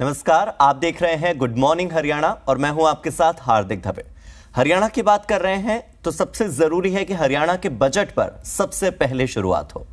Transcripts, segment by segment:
नमस्कार, आप देख रहे हैं गुड मॉर्निंग हरियाणा और मैं हूं आपके साथ हार्दिक दवे। हरियाणा की बात कर रहे हैं तो सबसे जरूरी है कि हरियाणा के बजट पर सबसे पहले शुरुआत हो।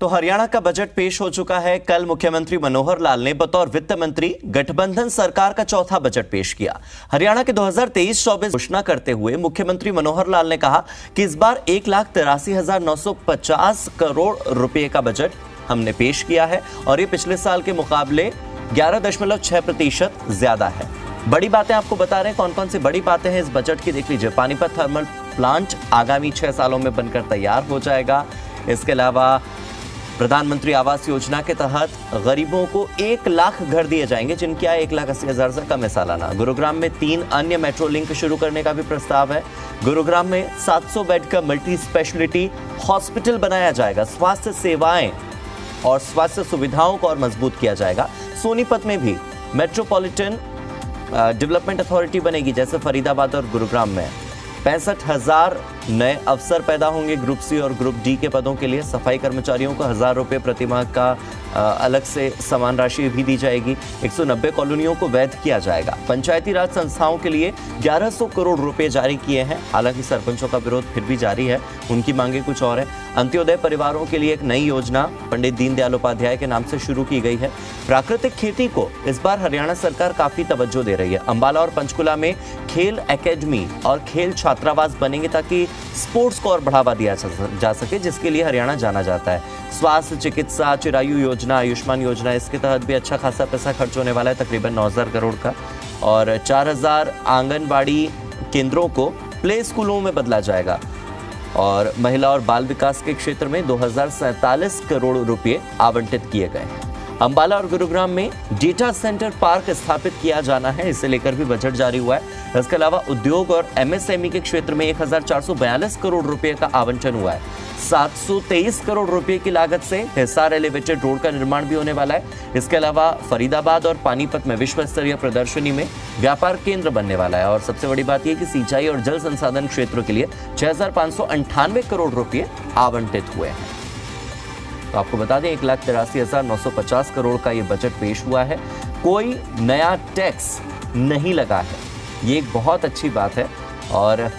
तो हरियाणा का बजट पेश हो चुका है। कल मुख्यमंत्री मनोहर लाल ने बतौर वित्त मंत्री गठबंधन सरकार का चौथा बजट पेश किया। हरियाणा के 2023-24 घोषणा करते हुए मुख्यमंत्री मनोहर लाल ने कहा कि इस बार 1,83,950 करोड़ रुपए का बजट हमने पेश किया है और ये पिछले साल के मुकाबले 11.6% ज्यादा है। बड़ी बातें आपको बता रहे हैं, कौन कौन सी बड़ी बातें हैं इस बजट की, देख लीजिए। पानीपत थर्मल प्लांट आगामी 6 सालों में बनकर तैयार हो जाएगा। इसके अलावा प्रधानमंत्री आवास योजना के तहत गरीबों को 1 लाख घर दिए जाएंगे जिनकी आय 1,80,000 से कम है सालाना। गुरुग्राम में 3 अन्य मेट्रो लिंक शुरू करने का भी प्रस्ताव है। गुरुग्राम में 700 बेड का मल्टी स्पेशलिटी हॉस्पिटल बनाया जाएगा। स्वास्थ्य सेवाएं और स्वास्थ्य सुविधाओं को और मजबूत किया जाएगा। सोनीपत में भी मेट्रोपॉलिटन डेवलपमेंट अथॉरिटी बनेगी जैसे फरीदाबाद और गुरुग्राम में। 65,000 नए अवसर पैदा होंगे ग्रुप सी और ग्रुप डी के पदों के लिए। सफाई कर्मचारियों को 1,000 रुपये प्रति माह का अलग से समान राशि भी दी जाएगी। 190 कॉलोनियों को वैध किया जाएगा। पंचायती राज संस्थाओं के लिए 1100 करोड़ रुपए जारी किए हैं। हालांकि सरपंचों का विरोध फिर भी जारी है, उनकी मांगे कुछ और है। अंत्योदय परिवारों के लिए एक नई योजना पंडित दीनदयाल उपाध्याय के नाम से शुरू की गई है। प्राकृतिक खेती को इस बार हरियाणा सरकार काफी तवज्जो दे रही है। अंबाला और पंचकुला में खेल एकेडमी और खेल छात्रावास बनेंगे ताकि स्पोर्ट्स को और बढ़ावा दिया जा सके, जिसके लिए हरियाणा जाना जाता है। स्वास्थ्य, चिकित्सा, चिरायु योजना, आयुष्मान योजना, इसके तहत भी अच्छा खासा पैसा खर्च होने वाला है, तकरीबन 9,000 करोड़ का। और 4,000 आंगनबाड़ी केंद्रों को प्ले स्कूलों में बदला जाएगा। और महिला और बाल विकास के क्षेत्र में 2,047 करोड़ रुपए आवंटित किए गए हैं। अंबाला और गुरुग्राम में डेटा सेंटर पार्क स्थापित किया जाना है, इसे लेकर भी बजट जारी हुआ है। इसके अलावा उद्योग और एमएसएमई के क्षेत्र में 1,442 करोड़ रुपए का आवंटन हुआ है। 723 करोड़ रुपए की लागत से हिसार एलिवेटेड रोड का निर्माण भी होने वाला है। इसके अलावा फरीदाबाद और पानीपत में विश्व स्तरीय प्रदर्शनी में व्यापार केंद्र बनने वाला है। और सबसे बड़ी बात यह कि सिंचाई और जल संसाधन क्षेत्रों के लिए 6,598 करोड़ रुपए आवंटित हुए हैं। तो आपको बता दें 1,83,950 करोड़ का ये बजट पेश हुआ है। कोई नया टैक्स नहीं लगा है, ये एक बहुत अच्छी बात है। और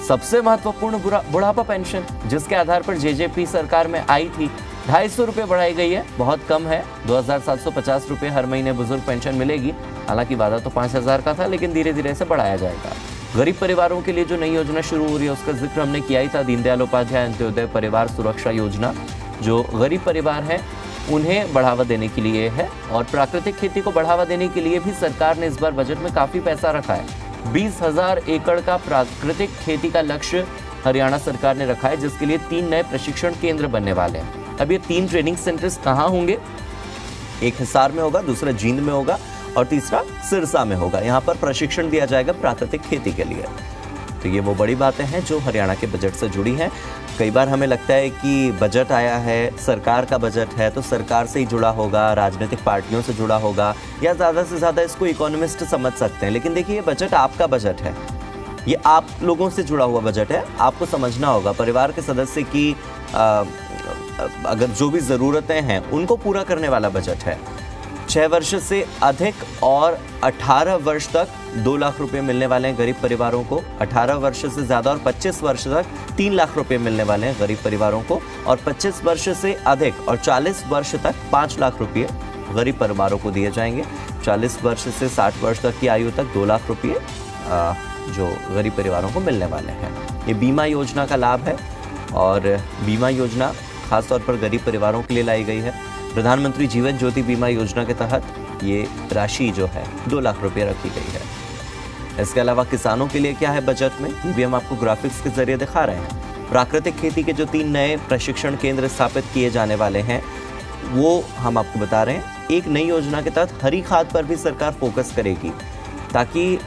सबसे महत्वपूर्ण बुढ़ापा पेंशन, जिसके आधार पर जेजेपी सरकार में आई थी, 250 रुपये बढ़ाई गई है, बहुत कम है। 2,750 रुपये हर महीने बुजुर्ग पेंशन मिलेगी। हालांकि वादा तो 5,000 का था, लेकिन धीरे धीरे इसे बढ़ाया जाएगा। गरीब परिवारों के लिए जो नई योजना शुरू हो रही है उसका जिक्र हमने किया ही था, दीनदयाल उपाध्याय अंत्योदय परिवार सुरक्षा योजना। जो गरीब परिवार हैं उन्हें बढ़ावा देने के लिए है। और प्राकृतिक खेती को बढ़ावा देने के लिए भी सरकार ने इस बार बजट में काफी पैसा रखा है। 20,000 एकड़ का प्राकृतिक खेती का लक्ष्य हरियाणा सरकार ने रखा है, जिसके लिए 3 नए प्रशिक्षण केंद्र बनने वाले हैं। अब ये 3 ट्रेनिंग सेंटर्स कहाँ होंगे? एक हिसार में होगा, दूसरा जींद में होगा और तीसरा सिरसा में होगा। यहाँ पर प्रशिक्षण दिया जाएगा प्राकृतिक खेती के लिए। तो ये वो बड़ी बातें हैं जो हरियाणा के बजट से जुड़ी हैं। कई बार हमें लगता है कि बजट आया है, सरकार का बजट है तो सरकार से ही जुड़ा होगा, राजनीतिक पार्टियों से जुड़ा होगा, या ज़्यादा से ज़्यादा इसको इकोनॉमिस्ट समझ सकते हैं। लेकिन देखिए, ये बजट आपका बजट है, ये आप लोगों से जुड़ा हुआ बजट है। आपको समझना होगा परिवार के सदस्य की अगर जो भी ज़रूरतें हैं उनको पूरा करने वाला बजट है। 6 वर्ष से अधिक और 18 वर्ष तक 2 लाख रुपए मिलने वाले हैं गरीब परिवारों को। 18 वर्ष से ज़्यादा और 25 वर्ष तक 3 लाख रुपए मिलने वाले हैं गरीब परिवारों को। और 25 वर्ष से अधिक और 40 वर्ष तक 5 लाख रुपये गरीब परिवारों को दिए जाएंगे। 40 वर्ष से 60 वर्ष तक की आयु तक 2 लाख रुपये जो गरीब परिवारों को मिलने वाले हैं। ये बीमा योजना का लाभ है और बीमा योजना खासतौर पर गरीब परिवारों के लिए लाई गई है। प्रधानमंत्री जीवन ज्योति बीमा योजना के तहत ये राशि जो है 2 लाख रुपए रखी गई है। इसके अलावा किसानों के लिए क्या है बजट में, ये भी हम आपको ग्राफिक्स के जरिए दिखा रहे हैं। प्राकृतिक खेती के जो 3 नए प्रशिक्षण केंद्र स्थापित किए जाने वाले हैं वो हम आपको बता रहे हैं। एक नई योजना के तहत हरी खाद पर भी सरकार फोकस करेगी ताकि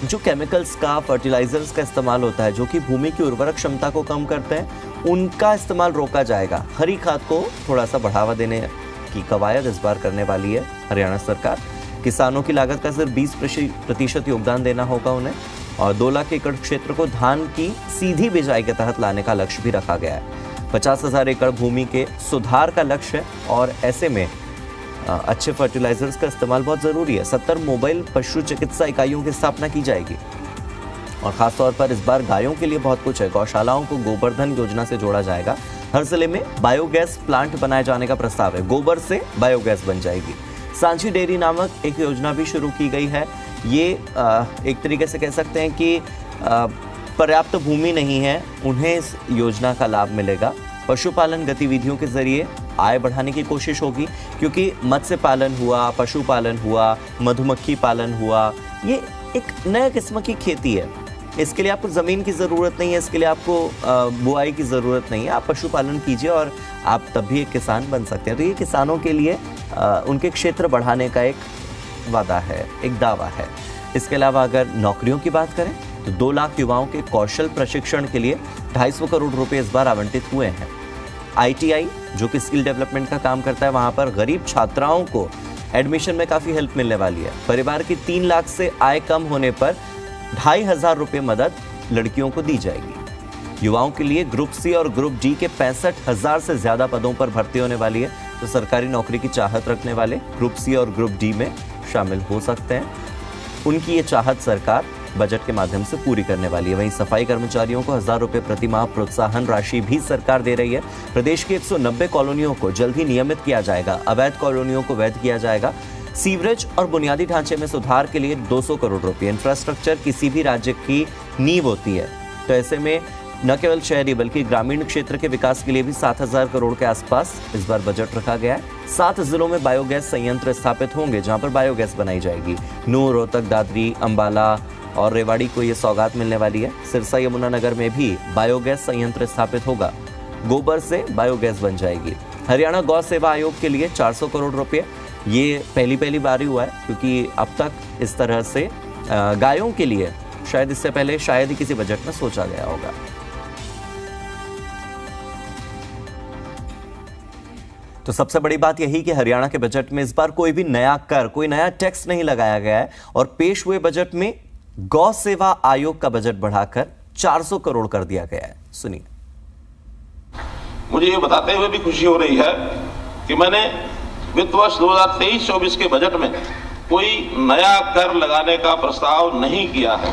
जो केमिकल्स का, फर्टिलाइजर्स का इस्तेमाल होता है जो कि भूमि की उर्वरक क्षमता को कम करते हैं, उनका इस्तेमाल रोका जाएगा। हरी खाद को थोड़ा सा बढ़ावा देने की कवायद इस बार करने वाली है हरियाणा सरकार। किसानों की लागत का सिर्फ 20% योगदान देना होगा उन्हें। और 2 लाख एकड़ क्षेत्र को धान की सीधी बिजाई के तहत लाने का लक्ष्य भी रखा गया है। 50,000 एकड़ भूमि के सुधार का लक्ष्य है और ऐसे में अच्छे फर्टिलाइजर्स का इस्तेमाल बहुत जरूरी है। 70 मोबाइल पशु चिकित्सा इकाइयों की स्थापना की जाएगी और खासतौर पर इस बार गायों के लिए बहुत कुछ है। गौशालाओं को गोबर्धन योजना से जोड़ा जाएगा। हर जिले में बायोगैस प्लांट बनाए जाने का प्रस्ताव है। गोबर से बायोगैस बन जाएगी। सांची डेयरी नामक एक योजना भी शुरू की गई है। ये एक तरीके से कह सकते हैं कि पर्याप्त भूमि नहीं है, उन्हें इस योजना का लाभ मिलेगा। पशुपालन गतिविधियों के जरिए आय बढ़ाने की कोशिश होगी, क्योंकि मत्स्य पालन हुआ, पशुपालन हुआ, मधुमक्खी पालन हुआ, ये एक नया किस्म की खेती है। इसके लिए आपको ज़मीन की ज़रूरत नहीं है, इसके लिए आपको बुआई की ज़रूरत नहीं है। आप पशुपालन कीजिए और आप तब भी एक किसान बन सकते हैं। तो ये किसानों के लिए उनके क्षेत्र बढ़ाने का एक वादा है, एक दावा है। इसके अलावा अगर नौकरियों की बात करें तो 2 लाख युवाओं के कौशल प्रशिक्षण के लिए 250 करोड़ रुपए इस बार आवंटित हुए हैं। ITI जो कि स्किल डेवलपमेंट का काम करता है, वहां पर गरीब छात्राओं को एडमिशन में काफ़ी हेल्प मिलने वाली है। परिवार की 3 लाख से आय कम होने पर 2,500 रुपये मदद लड़कियों को दी जाएगी। युवाओं के लिए ग्रुप C और ग्रुप D के 65,000 से ज़्यादा पदों पर भर्ती होने वाली है। तो सरकारी नौकरी की चाहत रखने वाले ग्रुप C और ग्रुप D में शामिल हो सकते हैं। उनकी ये चाहत सरकार बजट के माध्यम से पूरी करने वाली है। वहीं सफाई कर्मचारियों को 1,000 रुपये प्रति माह प्रोत्साहन राशि भी सरकार दे रही है। प्रदेश की 190 कॉलोनियों को जल्द ही नियमित किया जाएगा। अवैध कॉलोनियों को वैध किया जाएगा। सीवरेज और बुनियादी ढांचे में सुधार के लिए 200 करोड़ रुपए। इंफ्रास्ट्रक्चर किसी भी राज्य की नींव होती है, तो ऐसे में न केवल शहरी बल्कि ग्रामीण क्षेत्र के विकास के लिए भी 7,000 करोड़ के आसपास इस बार बजट रखा गया है। 7 जिलों में बायोगैस संयंत्र स्थापित होंगे जहां पर बायोगैस बनाई जाएगी। नूंह, रोहतक, दादरी, अंबाला और रेवाड़ी को यह सौगात मिलने वाली है। सिरसा, यमुनानगर में भी बायोगैस संयंत्र स्थापित होगा। गोबर से बायोगैस बन जाएगी। हरियाणा गौ सेवा आयोग के लिए 400 करोड़ रुपये। ये पहली बार ही हुआ है, क्योंकि अब तक इस तरह से गायों के लिए शायद इससे पहले शायद ही किसी बजट में सोचा गया होगा। तो सबसे बड़ी बात यही कि हरियाणा के बजट में इस बार कोई भी नया कर, कोई नया टैक्स नहीं लगाया गया है और पेश हुए बजट में गौ सेवा आयोग का बजट बढ़ाकर 400 करोड़ कर दिया गया है। सुनिए। मुझे ये बताते हुए भी खुशी हो रही है कि मैंने वित्त वर्ष 2023-24 के बजट में कोई नया कर लगाने का प्रस्ताव नहीं किया है।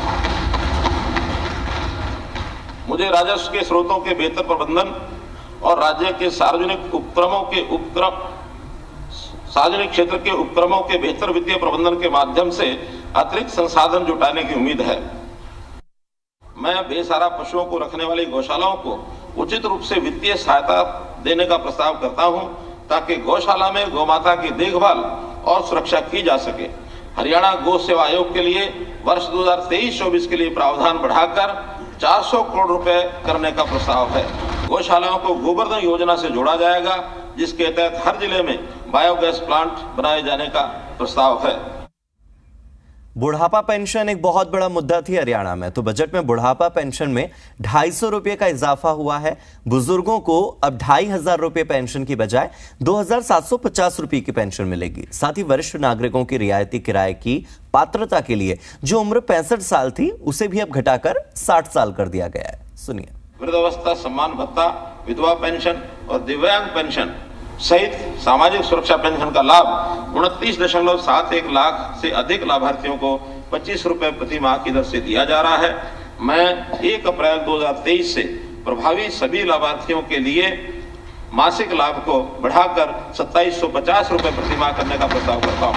मुझे राजस्व के स्रोतों के बेहतर प्रबंधन और राज्य के सार्वजनिक क्षेत्र के उपक्रमों के बेहतर वित्तीय प्रबंधन के माध्यम से अतिरिक्त संसाधन जुटाने की उम्मीद है। मैं बेसहारा पशुओं को रखने वाली गौशालाओं को उचित रूप से वित्तीय सहायता देने का प्रस्ताव करता हूं, ताकि गौशाला में गौमाता की देखभाल और सुरक्षा की जा सके। हरियाणा गौ सेवा आयोग के लिए वर्ष 2023-24 के लिए प्रावधान बढ़ाकर 400 करोड़ रुपए करने का प्रस्ताव है। गौशालाओं को गोबर्धन योजना से जोड़ा जाएगा, जिसके तहत हर जिले में बायोगैस प्लांट बनाए जाने का प्रस्ताव है। बुढ़ापा पेंशन एक बहुत बड़ा मुद्दा थी हरियाणा में, तो बजट में बुढ़ापा पेंशन में 250 रुपये का इजाफा हुआ है। बुजुर्गों को अब 2,500 रुपये पेंशन की बजाय 2,750 रुपये की पेंशन मिलेगी। साथ ही वरिष्ठ नागरिकों की रियायती किराए की पात्रता के लिए जो उम्र 65 साल थी उसे भी अब घटाकर 60 साल कर दिया गया है। सुनिए। वृद्धावस्था सम्मान भत्ता, विधवा पेंशन और दिव्यांग पेंशन सहित सामाजिक सुरक्षा पेंशन का लाभ 29.71 लाख से अधिक लाभार्थियों को 25 रुपए प्रति माह की दर से दिया जा रहा है। मैं 1 अप्रैल 2023 से प्रभावी सभी लाभार्थियों के लिए मासिक लाभ को बढ़ाकर 2750 रुपए प्रति माह करने का प्रस्ताव करता हूं।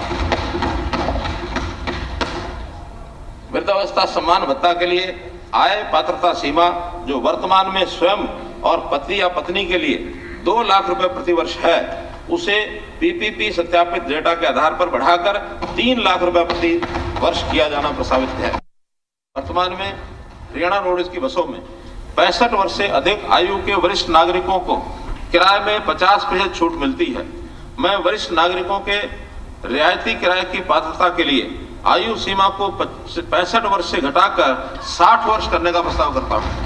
वृद्धावस्था सम्मान भत्ता के लिए आय पात्रता सीमा जो वर्तमान में स्वयं और पति या पत्नी के लिए 2 लाख रुपए प्रति वर्ष है, उसे PPP सत्यापित डेटा के आधार पर बढ़ाकर 3 लाख रुपए प्रति वर्ष किया जाना प्रस्तावित है। वर्तमान में हरियाणा रोडवेज की बसों में 65 वर्ष से अधिक आयु के वरिष्ठ नागरिकों को किराए में 50% छूट मिलती है। मैं वरिष्ठ नागरिकों के रियायती किराए की पात्रता के लिए आयु सीमा को 65 वर्ष से घटाकर 60 वर्ष करने का प्रस्ताव करता हूं।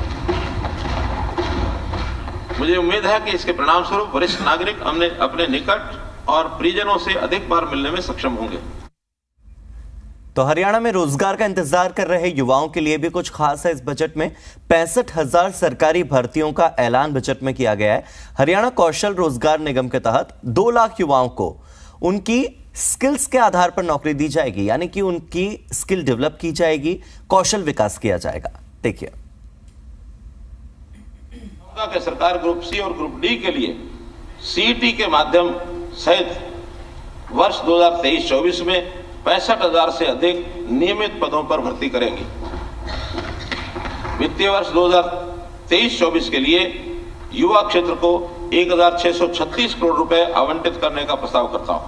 मुझे उम्मीद है कि इसके परिणाम स्वरूप वरिष्ठ नागरिक अपने निकट और परिजनों से अधिक बार मिलने में सक्षम होंगे। तो हरियाणा में रोजगार का इंतजार कर रहे युवाओं के लिए भी कुछ खास है। इस बजट में 65,000 सरकारी भर्तियों का ऐलान बजट में किया गया है। हरियाणा कौशल रोजगार निगम के तहत 2 लाख युवाओं को उनकी स्किल्स के आधार पर नौकरी दी जाएगी, यानी कि उनकी स्किल डेवलप की जाएगी, कौशल विकास किया जाएगा। देखिए, के सरकार ग्रुप सी और ग्रुप डी के लिए सीईटी के माध्यम सहित वर्ष 2023-24 में 65,000 से अधिक नियमित पदों पर भर्ती करेंगी। वित्तीय वर्ष 2023-24 के लिए युवा क्षेत्र को 1,636 करोड़ रुपए आवंटित करने का प्रस्ताव करता हूं।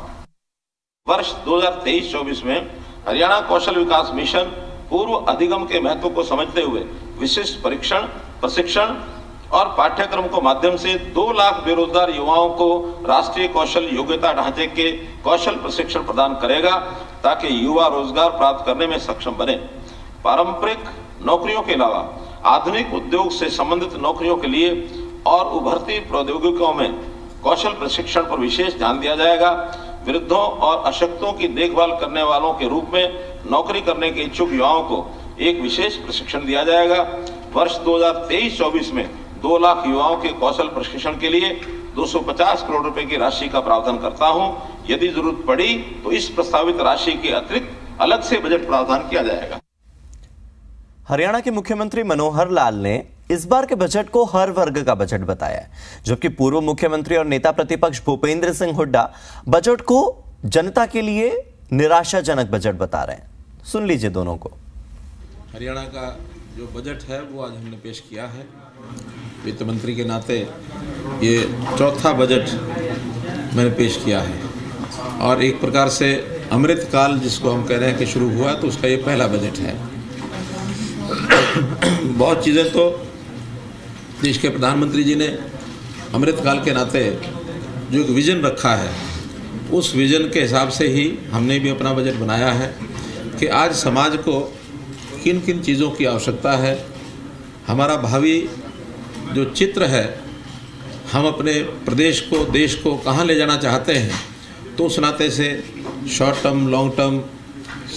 वर्ष 2023-24 में हरियाणा कौशल विकास मिशन पूर्व अधिगम के महत्व को समझते हुए विशिष्ट परीक्षण, प्रशिक्षण और पाठ्यक्रम के माध्यम से 2 लाख बेरोजगार युवाओं को राष्ट्रीय कौशल योग्यता ढांचे के कौशल प्रशिक्षण प्रदान करेगा, ताकि युवा रोजगार प्राप्त करने में सक्षम बने। पारंपरिक नौकरियों के अलावा आधुनिक उद्योग से संबंधित नौकरियों के लिए और उभरती प्रौद्योगिकियों में कौशल प्रशिक्षण पर विशेष ध्यान दिया जाएगा। वृद्धों और अशक्तों की देखभाल करने वालों के रूप में नौकरी करने के इच्छुक युवाओं को एक विशेष प्रशिक्षण दिया जाएगा। वर्ष 2023-24 में 2 लाख युवाओं के कौशल प्रशिक्षण के लिए 250 करोड़ रुपए की राशि का प्रावधान करता हूं। यदि जरूरत पड़ी तो इस प्रस्तावित राशि के अतिरिक्त अलग से बजट प्रावधान किया जाएगा। हरियाणा के मुख्यमंत्री मनोहर लाल ने इस बार के बजट को हर वर्ग का बजट बताया है, जबकि पूर्व मुख्यमंत्री और नेता प्रतिपक्ष भूपेंद्र सिंह हुड्डा बजट को जनता के लिए निराशाजनक बजट बता रहे हैं। सुन लीजिए दोनों को। हरियाणा का जो बजट है वो आज हमने पेश किया है। वित्त मंत्री के नाते ये चौथा बजट मैंने पेश किया है और एक प्रकार से अमृत काल जिसको हम कह रहे हैं कि शुरू हुआ, तो उसका ये पहला बजट है। बहुत चीज़ें तो देश के प्रधानमंत्री जी ने अमृत काल के नाते जो एक विज़न रखा है, उस विज़न के हिसाब से ही हमने भी अपना बजट बनाया है कि आज समाज को किन किन चीज़ों की आवश्यकता है, हमारा भावी जो चित्र है, हम अपने प्रदेश को, देश को कहाँ ले जाना चाहते हैं, तो उस नाते से शॉर्ट टर्म, लॉन्ग टर्म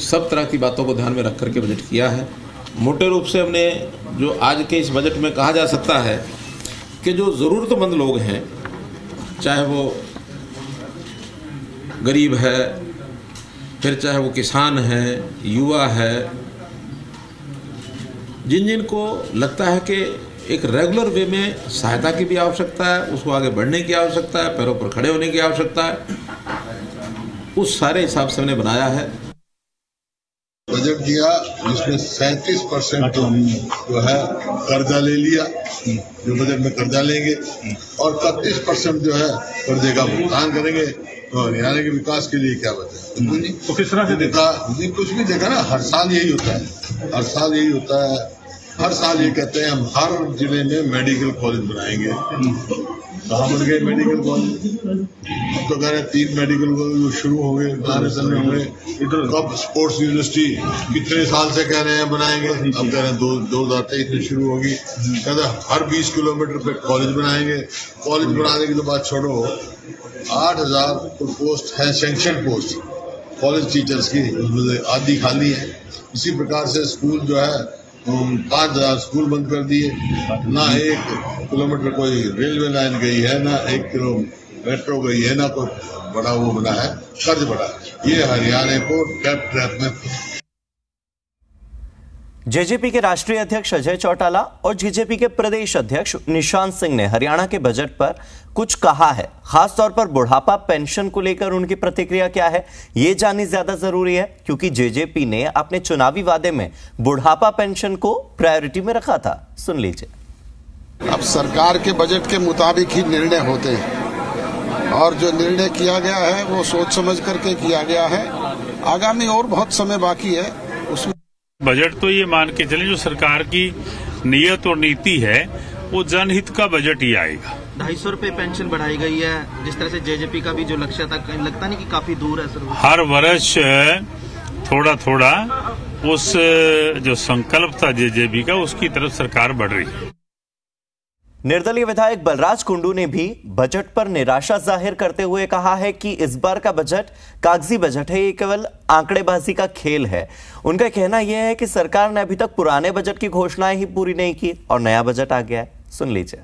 सब तरह की बातों को ध्यान में रख करके बजट किया है। मोटे रूप से हमने जो आज के इस बजट में कहा जा सकता है कि जो ज़रूरतमंद लोग हैं, चाहे वो गरीब है, फिर चाहे वो किसान है, युवा है, जिन जिन को लगता है कि एक रेगुलर वे में सहायता की भी आवश्यकता है, उसको आगे बढ़ने की आवश्यकता है, पैरों पर खड़े होने की आवश्यकता है, उस सारे हिसाब से हमने बनाया है। बजट दिया जिसमें 37% जो है कर्जा ले लिया, जो बजट में कर्जा लेंगे, और 31% जो है कर्जे का भुगतान करेंगे। तो हरियाणा के विकास के लिए क्या बचा? तो किस तरह से देखा? कुछ भी देखा ना, हर साल यही होता है, हर साल यही होता है। हर साल ये कहते हैं हम हर जिले में मेडिकल कॉलेज बनाएंगे। कहाँ बन गए मेडिकल कॉलेज? अब तो कह रहे हैं 3 मेडिकल कॉलेज शुरू हो गए, होंगे। कब स्पोर्ट्स यूनिवर्सिटी कितने साल से कह रहे हैं बनाएंगे, अब कह रहे हैं 2023 में शुरू होगी। कहते हैं हर 20 किलोमीटर पे कॉलेज बनाएंगे। कॉलेज बनाने की तो बात छोड़ो, 8,000 पोस्ट है, सैंक्शन पोस्ट कॉलेज टीचर्स की, उसमें आधी खाली है। इसी प्रकार से स्कूल जो है 5,000 स्कूल बंद कर दिए। ना 1 किलोमीटर कोई रेलवे लाइन गई है, ना 1 किलो मेट्रो गई है, ना कोई बड़ा वो बना है, कर्ज बढ़ा। ये हरियाणा को ट्रैप में। जेजेपी के राष्ट्रीय अध्यक्ष अजय चौटाला और जेजेपी के प्रदेश अध्यक्ष निशांत सिंह ने हरियाणा के बजट पर कुछ कहा है। खासतौर पर बुढ़ापा पेंशन को लेकर उनकी प्रतिक्रिया क्या है, ये जाननी ज्यादा जरूरी है, क्योंकि जेजेपी ने अपने चुनावी वादे में बुढ़ापा पेंशन को प्रायोरिटी में रखा था। सुन लीजिए। अब सरकार के बजट के मुताबिक ही निर्णय होते हैं और जो निर्णय किया गया है वो सोच समझ करके किया गया है। आगामी और बहुत समय बाकी है, उसमें बजट तो ये मान के चले जो सरकार की नीयत और नीति है वो जनहित का बजट ही आएगा। 250 रुपए पेंशन बढ़ाई गई है, जिस तरह से जेजेपी का भी जो लक्ष्य था, लगता नहीं कि काफी दूर है सर? हर वर्ष थोड़ा थोड़ा उस जो संकल्प था जेजेपी का, उसकी तरफ सरकार बढ़ रही है। निर्दलीय विधायक बलराज कुंडू ने भी बजट पर निराशा जाहिर करते हुए कहा है कि इस बार का बजट कागजी बजट है, ये केवल आंकड़ेबाजी का खेल है। उनका कहना यह है कि सरकार ने अभी तक पुराने बजट की घोषणाएं ही पूरी नहीं की और नया बजट आ गया है। सुन लीजिए।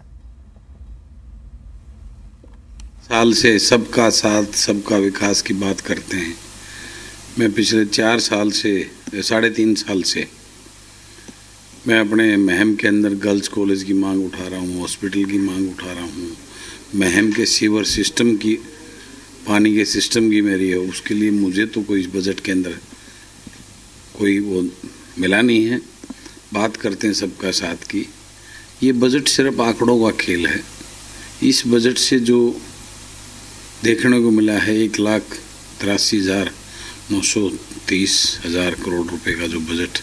साल से सबका साथ सबका विकास की बात करते हैं। मैं पिछले 4 साल से 3.5 साल से मैं अपने महम के अंदर गर्ल्स कॉलेज की मांग उठा रहा हूँ, हॉस्पिटल की मांग उठा रहा हूँ, महम के सीवर सिस्टम की, पानी के सिस्टम की मेरी है। उसके लिए मुझे तो कोई इस बजट के अंदर कोई वो मिला नहीं है। बात करते हैं सबका साथ की। ये बजट सिर्फ आंकड़ों का खेल है। इस बजट से जो देखने को मिला है 1,83,930 करोड़ रुपए का जो बजट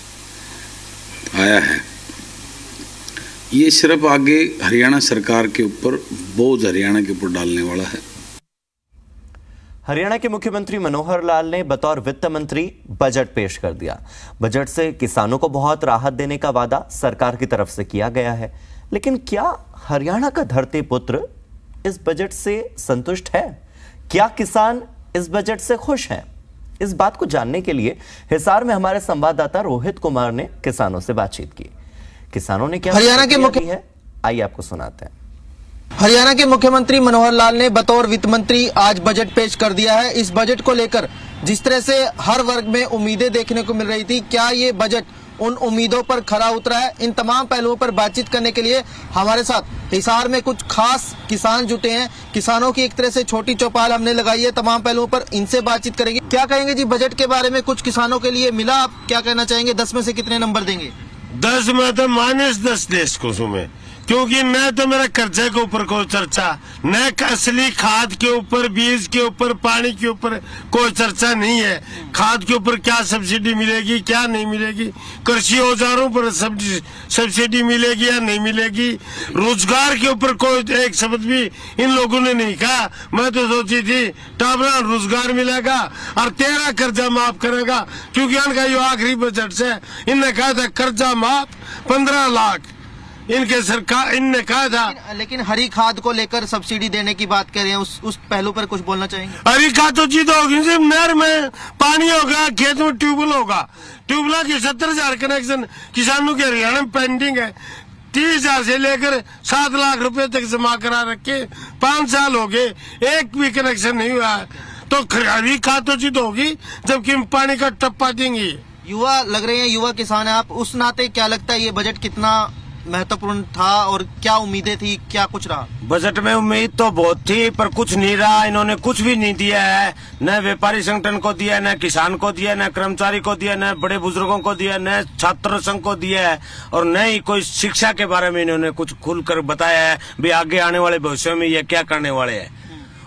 आया है, ये सिर्फ आगे हरियाणा सरकार के ऊपर बोझ हरियाणा के ऊपर डालने वाला है। हरियाणा के मुख्यमंत्री मनोहर लाल ने बतौर वित्त मंत्री बजट पेश कर दिया। बजट से किसानों को बहुत राहत देने का वादा सरकार की तरफ से किया गया है, लेकिन क्या हरियाणा का धरती पुत्र इस बजट से संतुष्ट है? क्या किसान इस बजट से खुश हैं? इस बात को जानने के लिए हिसार में हमारे संवाददाता रोहित कुमार ने किसानों से बातचीत की। किसानों ने क्या हरियाणा के है, आइए आपको सुनाते हैं। हरियाणा के मुख्यमंत्री मनोहर लाल ने बतौर वित्त मंत्री आज बजट पेश कर दिया है। इस बजट को लेकर जिस तरह से हर वर्ग में उम्मीदें देखने को मिल रही थी, क्या ये बजट उन उम्मीदों पर खरा उतरा है? इन तमाम पहलुओं पर बातचीत करने के लिए हमारे साथ हिसार में कुछ खास किसान जुटे हैं। किसानों की एक तरह से छोटी चौपाल हमने लगाई है। तमाम पहलुओं पर इनसे बातचीत करेंगे। क्या कहेंगे जी बजट के बारे में? कुछ किसानों के लिए मिला, आप क्या कहना चाहेंगे? 10 में से कितने नंबर देंगे? 10 में तो -10 देश को में, क्योंकि न तो मेरा कर्जे के ऊपर कोई चर्चा, न असली खाद के ऊपर, बीज के ऊपर, पानी के ऊपर कोई चर्चा नहीं है। खाद के ऊपर क्या सब्सिडी मिलेगी, क्या नहीं मिलेगी, कृषि औजारों पर सब्सिडी मिलेगी या नहीं मिलेगी, रोजगार के ऊपर कोई एक शब्द भी इन लोगों ने नहीं कहा। मैं तो सोची थी टाबरा रोजगार मिलेगा और 13 कर्जा माफ करेगा, क्योंकि इनका ये आखिरी बजट से इनने कहा था कर्जा माफ 15 लाख इनके सरकार इनने कहा था। लेकिन हरी खाद को लेकर सब्सिडी देने की बात कर रहे हैं, उस पहलू पर कुछ बोलना चाहेंगे? हरी खाद तो जीत होगी, नहर में पानी होगा, खेत में ट्यूबवेल होगा। ट्यूबवेल के 70,000 कनेक्शन किसानों के हरियाणा में पेंडिंग है। 30,000 से लेकर 7 लाख रुपए तक जमा करा रखे, 5 साल हो गए, एक भी कनेक्शन नहीं हुआ है। तो हरी खाद तो जीत होगी जबकि हम पानी का टप्पा देंगे। युवा लग रहे हैं, युवा किसान है आप, उस नाते क्या लगता है ये बजट कितना महत्वपूर्ण था और क्या उम्मीदें थी, क्या कुछ रहा? बजट में उम्मीद तो बहुत थी पर कुछ नहीं रहा। इन्होंने कुछ भी नहीं दिया है, न व्यापारी संगठन को दिया, न किसान को दिया, न कर्मचारी को दिया, न बड़े बुजुर्गों को दिया, न छात्र संघ को दिया है, और न ही कोई शिक्षा के बारे में इन्होंने कुछ खुलकर बताया है भी आगे आने वाले भविष्य में ये क्या करने वाले हैं।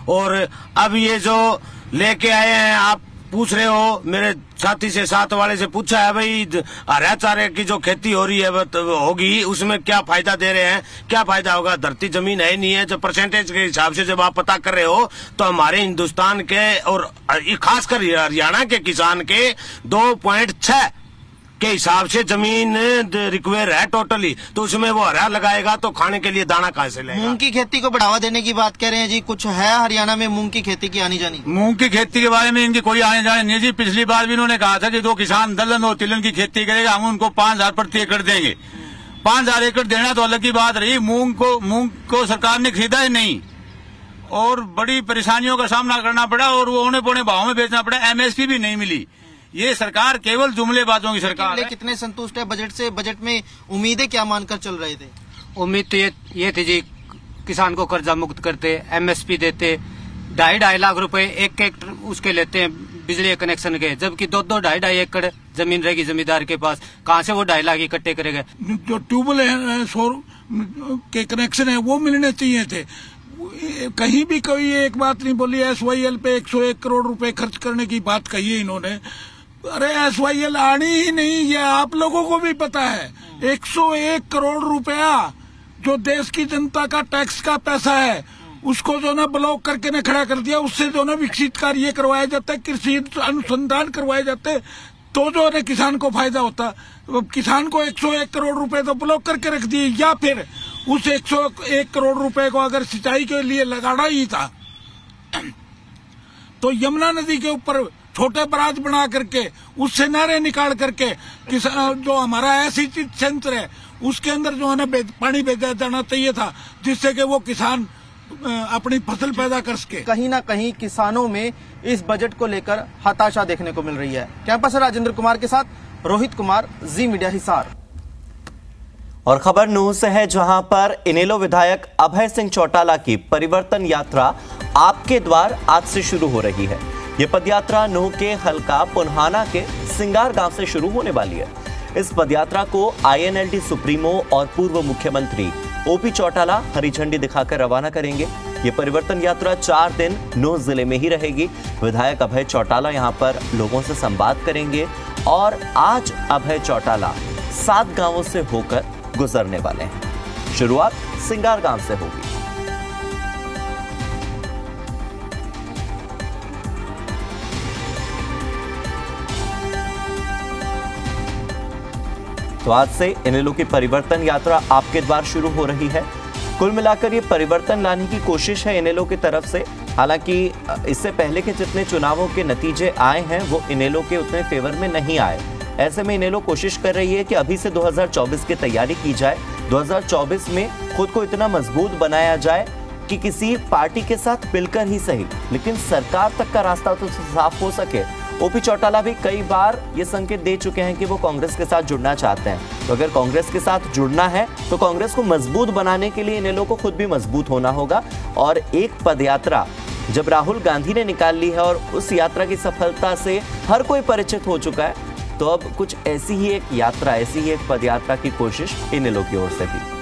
और अब ये जो लेके आए हैं, आप पूछ रहे हो, मेरे साथी से साथ वाले से पूछा है भाई हरा चारे की जो खेती हो रही है होगी उसमें क्या फायदा दे रहे हैं, क्या फायदा होगा? धरती जमीन है नहीं है। जो परसेंटेज के हिसाब से जब आप पता कर रहे हो तो हमारे हिंदुस्तान के और खासकर हरियाणा के किसान के 2.6 के हिसाब से जमीन रिक्वायर है टोटली, तो उसमें वो हरा लगाएगा तो खाने के लिए दाना कहाँ से लेगा? मूंग की खेती को बढ़ावा देने की बात कह रहे हैं जी, कुछ है हरियाणा में मूंग की खेती की आनी जानी? मूंग की खेती के बारे में इनकी कोई आने जाने नहीं जी। पिछली बार भी इन्होंने कहा था कि जो किसान दलहन और तिलहन की खेती करेगा हम उनको 5,000 प्रति एकड़ देंगे। 5,000 एकड़ देना तो अलग की बात रही, मूंग को सरकार ने खरीदा ही नहीं और बड़ी परेशानियों का सामना करना पड़ा और वो औने पौने भाव में बेचना पड़ा। MSP भी नहीं मिली। ये सरकार केवल जुमलेबाजों की सरकार है। कितने संतुष्ट है बजट से? बजट में उम्मीदें क्या मानकर चल रहे थे? उम्मीद तो ये थी जी, किसान को कर्जा मुक्त करते, MSP देते, 2.5 लाख रुपए एक उसके लेते हैं बिजली कनेक्शन के, जबकि 2-2 एकड़ जमीन रहेगी जमींदार के पास, कहाँ से वो 2.5 लाख इकट्ठे करेगा? जो ट्यूबवेल है, सौर के कनेक्शन है वो मिलने चाहिए थे। कहीं भी कोई एक बात नहीं बोली। SYL पे 101 करोड़ रुपए खर्च करने की बात कही है इन्होंने। अरे SYL आनी ही नहीं, ये आप लोगों को भी पता है। 101 करोड़ रुपया जो देश की जनता का टैक्स का पैसा है उसको जो ना ब्लॉक करके ने खड़ा कर दिया। उससे जो ना विकसित कार्य करवाए जाते, कृषि अनुसंधान करवाए जाते, तो जो है किसान को फायदा होता। किसान को 101 करोड़ रुपए तो ब्लॉक करके रख दिए, या फिर उस 101 करोड़ रुपए को अगर सिंचाई के लिए लगाना ही था तो यमुना नदी के ऊपर छोटे बराज बना करके उससे नहरें निकाल करके किसान जो हमारा ऐसी क्षेत्र है उसके अंदर जो है पानी भेजा जाना चाहिए था, जिससे कि वो किसान अपनी फसल पैदा कर सके। कहीं ना कहीं किसानों में इस बजट को लेकर हताशा देखने को मिल रही है। कैंपस से राजेंद्र कुमार के साथ रोहित कुमार, जी मीडिया हिसार। और खबर नूंह से है, जहां पर इनेलो विधायक अभय सिंह चौटाला की परिवर्तन यात्रा आपके द्वार आज से शुरू हो रही है। ये पदयात्रा नूंह के हल्का पुन्हाना के सिंगार गांव से शुरू होने वाली है। इस पदयात्रा को INLD सुप्रीमो और पूर्व मुख्यमंत्री OP चौटाला हरी झंडी दिखाकर रवाना करेंगे। ये परिवर्तन यात्रा 4 दिन नूंह जिले में ही रहेगी। विधायक अभय चौटाला यहां पर लोगों से संवाद करेंगे और आज अभय चौटाला 7 गांवों से होकर गुजरने वाले हैं। शुरुआत सिंगार गांव से होगी। तो आज से इनेलो की परिवर्तन यात्रा आपके द्वार शुरू हो रही है। कुल मिलाकर ये परिवर्तन लाने की कोशिश है इनेलो की तरफ से। हालांकि इससे पहले के जितने चुनावों के नतीजे आए हैं वो इनेलो के उतने फेवर में नहीं आए। ऐसे में इनेलो कोशिश कर रही है कि अभी से 2024 की तैयारी की जाए। 2024 में खुद को इतना मजबूत बनाया जाए कि किसी पार्टी के साथ मिलकर ही सही, लेकिन सरकार तक का रास्ता तो साफ हो सके। OP चौटाला भी कई बार ये संकेत दे चुके हैं कि वो कांग्रेस के साथ जुड़ना चाहते हैं। तो अगर कांग्रेस के साथ जुड़ना है तो कांग्रेस को मजबूत बनाने के लिए इनेलो को खुद भी मजबूत होना होगा। और एक पदयात्रा जब राहुल गांधी ने निकाल ली है और उस यात्रा की सफलता से हर कोई परिचित हो चुका है, तो अब कुछ ऐसी ही एक यात्रा, ऐसी ही एक पदयात्रा की कोशिश इनेलो की ओर से भी।